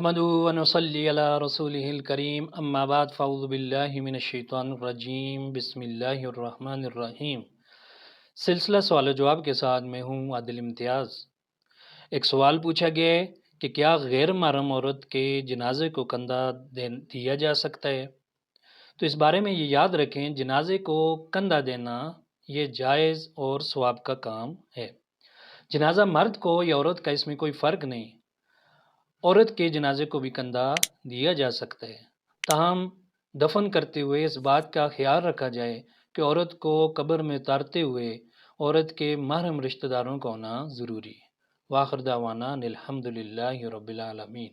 نحمدہ ونصلی علی رسولہ الکریم اما بعد فاعوذ باللہ من الشیطان الرجیم بسم اللہ الرحمن الرحیم۔ سلسلہ سوال و جواب کے ساتھ میں ہوں عادل امتیاز۔ ایک سوال پوچھا گیا ہے کہ کیا غیر محرم عورت کے جنازے کو کندھا دیا جا سکتا ہے؟ تو اس بارے میں یہ یاد رکھیں، جنازے کو کندھا دینا یہ جائز اور ثواب کا کام ہے۔ جنازہ مرد کو یا عورت کا اس میں کوئی فرق نہیں، عورت کے جنازے کو بھی کندھا دیا جا سکتا ہے، تاہم دفن کرتے ہوئے اس بات کا خیال رکھا جائے کہ عورت کو قبر میں اتارتے ہوئے عورت کے محرم رشتہ داروں کا ہونا ضروری ہے۔ وآخر دعوانا الحمد للہ رب العالمین۔